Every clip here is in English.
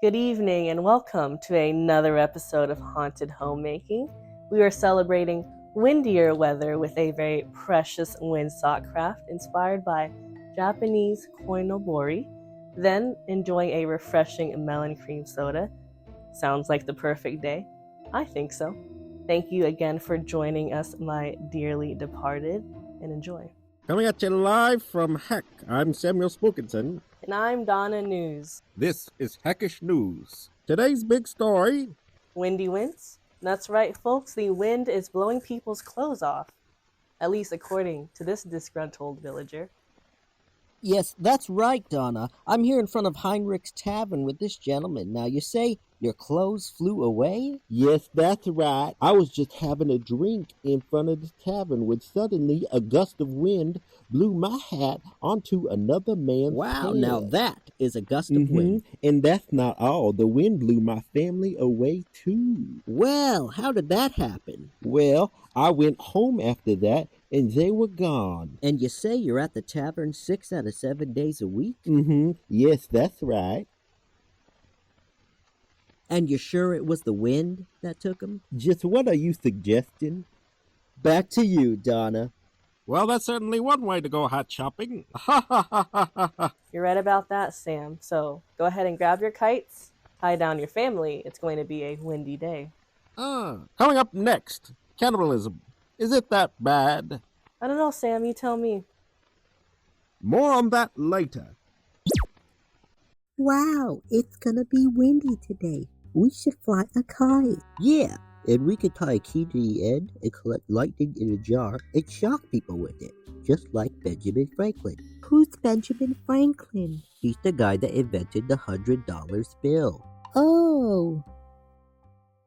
Good evening and welcome to another episode of Haunted Homemaking. We are celebrating windier weather with a very precious windsock craft inspired by Japanese Koinobori, then enjoying a refreshing melon cream soda. Sounds like the perfect day. I think so. Thank you again for joining us, my dearly departed, and enjoy. Coming at you live from Heck, I'm Samuel Spookinson. And I'm Donna News. This is Heckish News. Today's big story. Windy winds? That's right, folks. The wind is blowing people's clothes off. At least according to this disgruntled villager. Yes, that's right, Donna. I'm here in front of Heinrich's Tavern with this gentleman. Now, you say your clothes flew away? Yes, that's right. I was just having a drink in front of the tavern when suddenly a gust of wind blew my hat onto another man's Wow, head. now that is a gust of wind. And that's not all. The wind blew my family away, too. Well, how did that happen? Well, I went home after that, and they were gone. And you say you're at the tavern 6 out of 7 days a week? Yes, that's right. And you're sure it was the wind that took him? Just what are you suggesting? Back to you, Donna. Well, that's certainly one way to go hat shopping. You're right about that, Sam. So go ahead and grab your kites, tie down your family. It's going to be a windy day. Coming up next, cannibalism. Is it that bad? I don't know, Sam. You tell me. More on that later. Wow, it's gonna be windy today. We should fly a kite. Yeah, and we could tie a key to the end and collect lightning in a jar and shock people with it, just like Benjamin Franklin. Who's Benjamin Franklin? He's the guy that invented the $100 bill. Oh,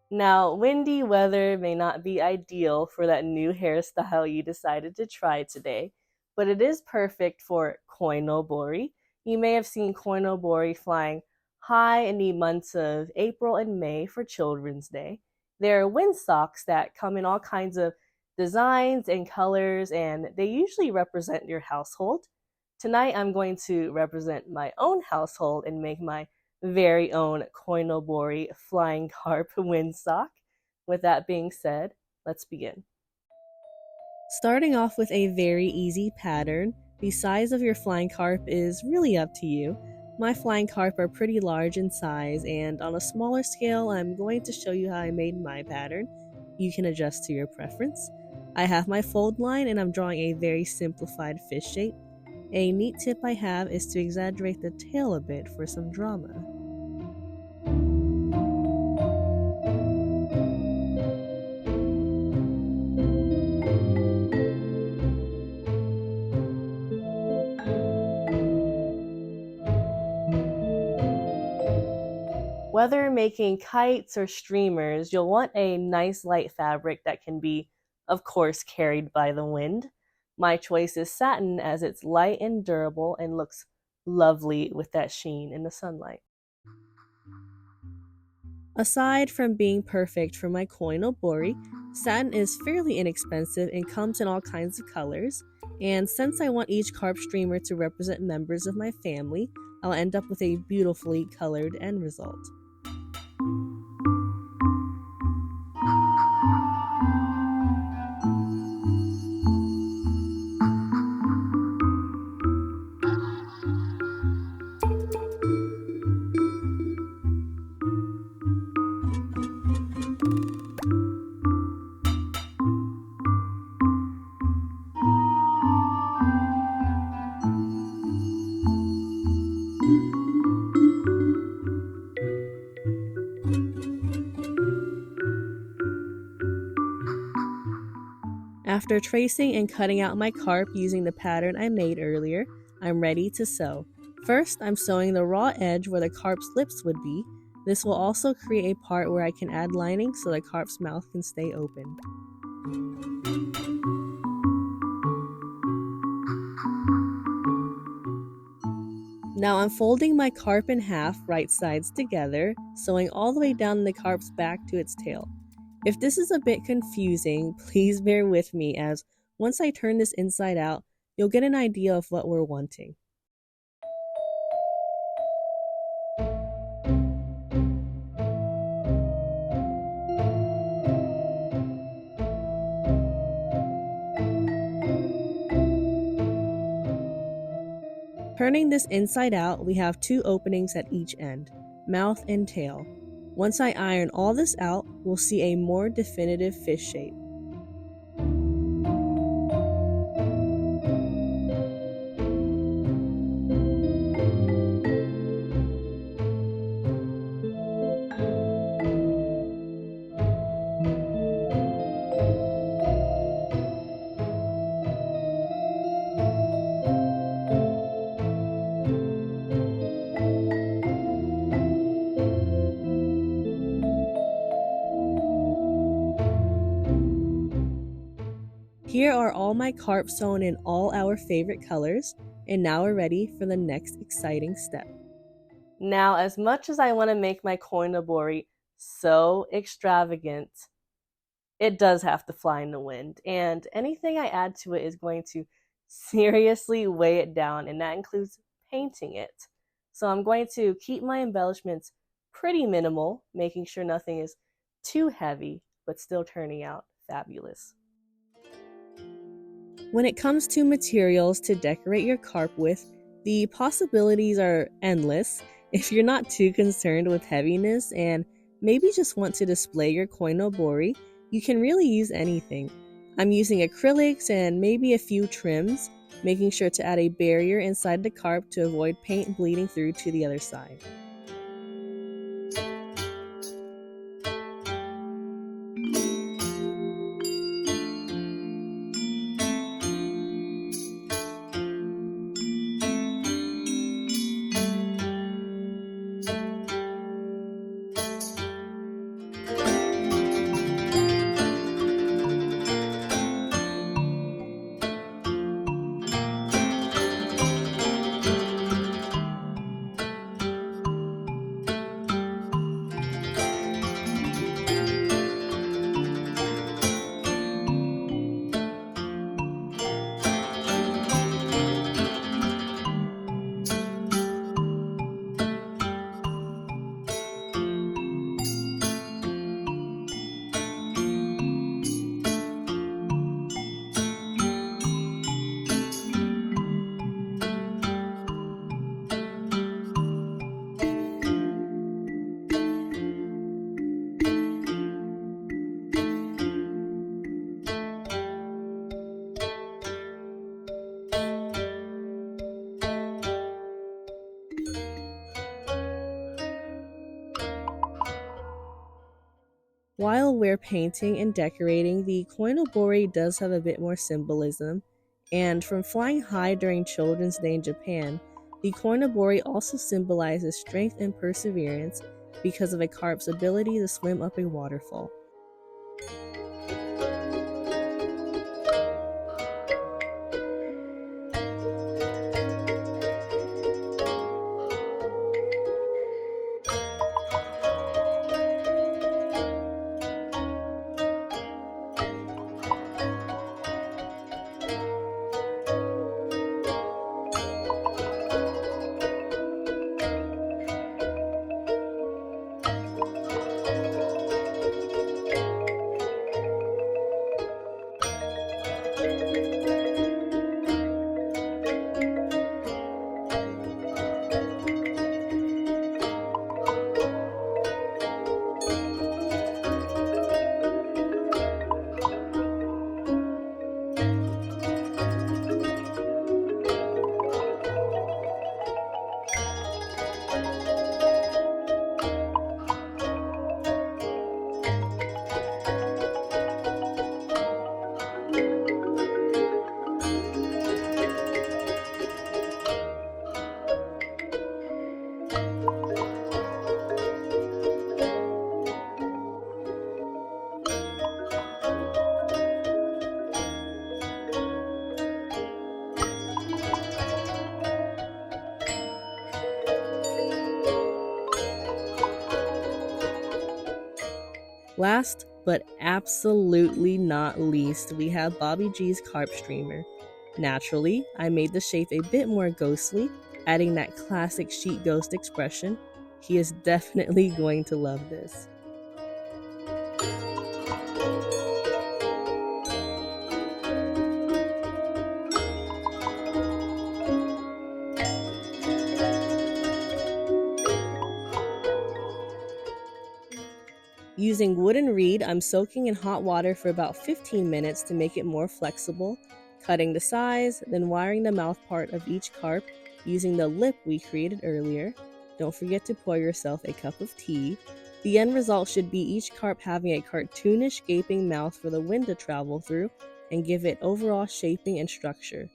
Now, windy weather may not be ideal for that new hairstyle you decided to try today, but it is perfect for Koinobori. You may have seen Koinobori flying high in the months of April and May for Children's Day. There are windsocks that come in all kinds of designs and colors, and they usually represent your household. Tonight, I'm going to represent my own household and make my very own Koinobori flying carp windsock. With that being said, let's begin. Starting off with a very easy pattern, the size of your flying carp is really up to you. My flying carp are pretty large in size, and on a smaller scale, I'm going to show you how I made my pattern. You can adjust to your preference. I have my fold line, and I'm drawing a very simplified fish shape. A neat tip I have is to exaggerate the tail a bit for some drama. Whether making kites or streamers, you'll want a nice light fabric that can be, of course, carried by the wind. My choice is satin as it's light and durable and looks lovely with that sheen in the sunlight. Aside from being perfect for my Koinobori, satin is fairly inexpensive and comes in all kinds of colors. And since I want each carp streamer to represent members of my family, I'll end up with a beautifully colored end result. After tracing and cutting out my carp using the pattern I made earlier, I'm ready to sew. First, I'm sewing the raw edge where the carp's lips would be. This will also create a part where I can add lining so the carp's mouth can stay open. Now I'm folding my carp in half, right sides together, sewing all the way down the carp's back to its tail. If this is a bit confusing, please bear with me as once I turn this inside out, you'll get an idea of what we're wanting. turning this inside out, we have 2 openings at each end, mouth and tail. Once I iron all this out, we'll see a more definitive fish shape. Here are all my carp sewn in all our favorite colors, and now we're ready for the next exciting step. Now, as much as I want to make my Koinobori so extravagant, it does have to fly in the wind, and anything I add to it is going to seriously weigh it down, and that includes painting it. So I'm going to keep my embellishments pretty minimal, making sure nothing is too heavy, but still turning out fabulous. When it comes to materials to decorate your carp with, the possibilities are endless. If you're not too concerned with heaviness and maybe just want to display your Koinobori, you can really use anything. I'm using acrylics and maybe a few trims, making sure to add a barrier inside the carp to avoid paint bleeding through to the other side. While we're painting and decorating, the Koinobori does have a bit more symbolism, and from flying high during Children's Day in Japan, the Koinobori also symbolizes strength and perseverance because of a carp's ability to swim up a waterfall. Last but absolutely not least, we have Bobby G's carp streamer. Naturally, I made the shape a bit more ghostly, adding that classic sheet ghost expression. He is definitely going to love this. Using wooden reed, I'm soaking in hot water for about 15 minutes to make it more flexible, cutting the size, then wiring the mouth part of each carp using the lip we created earlier. Don't forget to pour yourself a cup of tea. The end result should be each carp having a cartoonish gaping mouth for the wind to travel through and give it overall shaping and structure.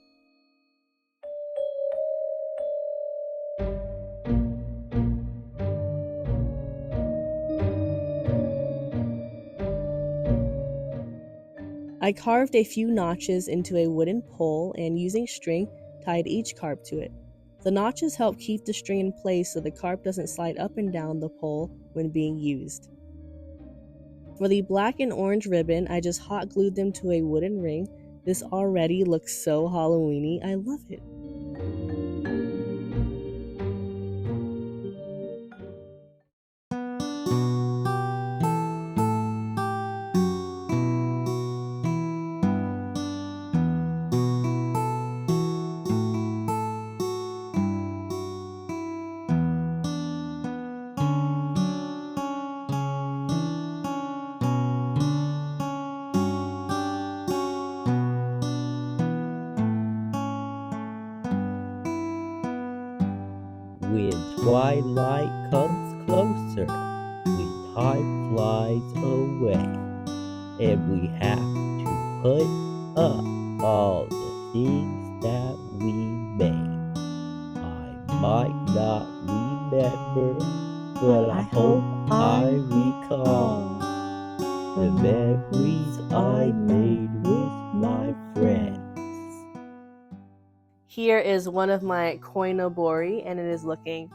I carved a few notches into a wooden pole and using string, tied each carp to it. The notches help keep the string in place so the carp doesn't slide up and down the pole when being used. For the black and orange ribbon, I just hot glued them to a wooden ring. This already looks so Halloweeny, I love it. When twilight comes closer, when time flies away, and we have to put up all the things that we made. I might not remember, but I hope I recall the memories I made with my friends. Here is one of my Koinobori, and it is looking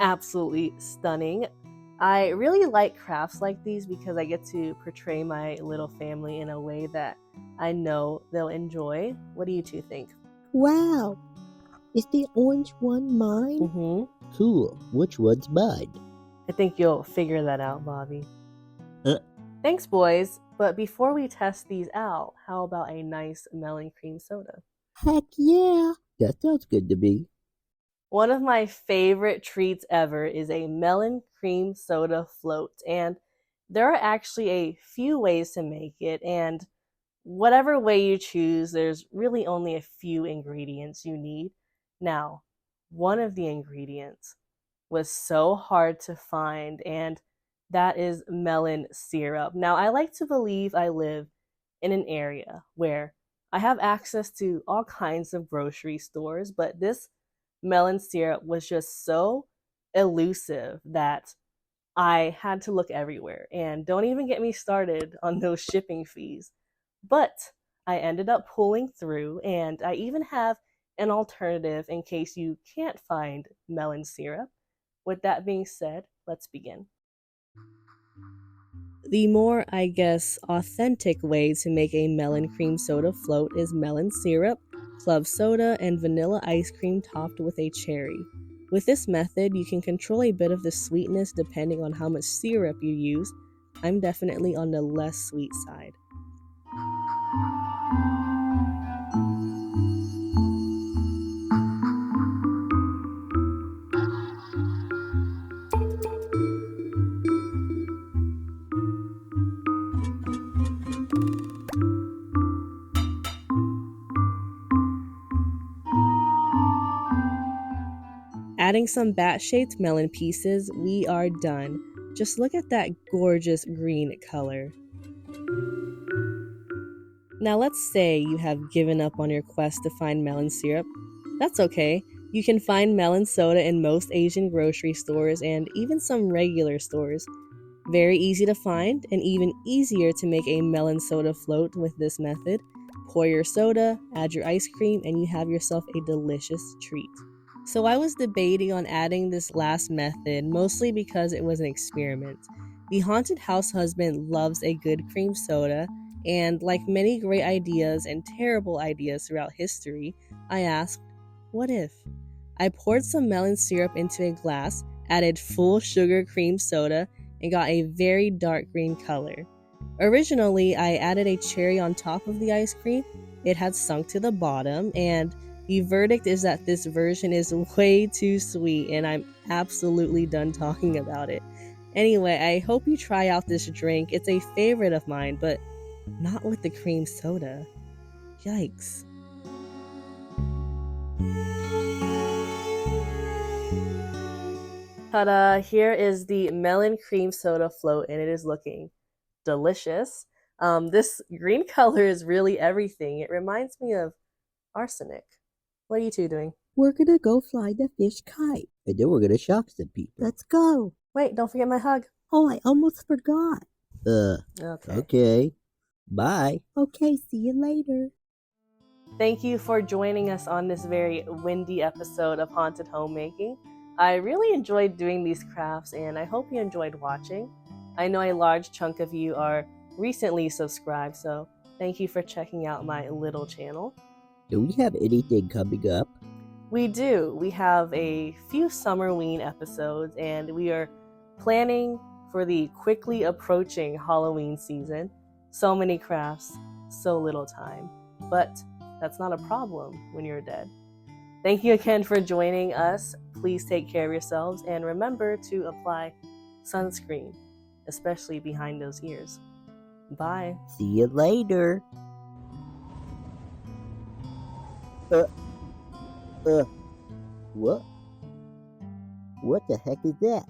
absolutely stunning. I really like crafts like these because I get to portray my little family in a way that I know they'll enjoy. What do you two think? Wow. Is the orange one mine? Cool. Which one's mine? I think you'll figure that out, Bobby. Uh. Thanks, boys. But before we test these out, how about a nice melon cream soda? Heck yeah. That sounds good to me. One of my favorite treats ever is a melon cream soda float, and there are actually a few ways to make it, and whatever way you choose, there's really only a few ingredients you need. Now, one of the ingredients was so hard to find, and that is melon syrup. Now, I like to believe I live in an area where I have access to all kinds of grocery stores, but this melon syrup was just so elusive that I had to look everywhere. And don't even get me started on those shipping fees. But I ended up pulling through, and I even have an alternative in case you can't find melon syrup. With that being said, let's begin. The more, I guess, authentic way to make a melon cream soda float is melon syrup, club soda, and vanilla ice cream topped with a cherry. With this method, you can control a bit of the sweetness depending on how much syrup you use. I'm definitely on the less sweet side. Adding some bat-shaped melon pieces, we are done. Just look at that gorgeous green color. Now let's say you have given up on your quest to find melon syrup. That's okay. You can find melon soda in most Asian grocery stores and even some regular stores. Very easy to find and even easier to make a melon soda float with this method. Pour your soda, add your ice cream, and you have yourself a delicious treat. So I was debating on adding this last method, mostly because it was an experiment. The haunted house husband loves a good cream soda, and like many great ideas and terrible ideas throughout history, I asked, what if? I poured some melon syrup into a glass, added full sugar cream soda, and got a very dark green color. Originally, I added a cherry on top of the ice cream. It had sunk to the bottom, and the verdict is that this version is way too sweet, and I'm absolutely done talking about it. Anyway, I hope you try out this drink. It's a favorite of mine, but not with the cream soda. Yikes. Ta-da! Here is the melon cream soda float, and it is looking delicious. This green color is really everything. It reminds me of arsenic. What are you two doing? We're gonna go fly the fish kite. And then we're gonna shock some people. Let's go. Wait, don't forget my hug. Oh, I almost forgot. Okay. Bye. Okay, see you later. Thank you for joining us on this very windy episode of Haunted Homemaking. I really enjoyed doing these crafts, and I hope you enjoyed watching. I know a large chunk of you are recently subscribed, so thank you for checking out my little channel. Do we have anything coming up? We do. We have a few Summerween episodes, and we are planning for the quickly approaching Halloween season. So many crafts, so little time. But that's not a problem when you're dead. Thank you again for joining us. Please take care of yourselves, and remember to apply sunscreen, especially behind those ears. Bye. See you later. What? What the heck is that?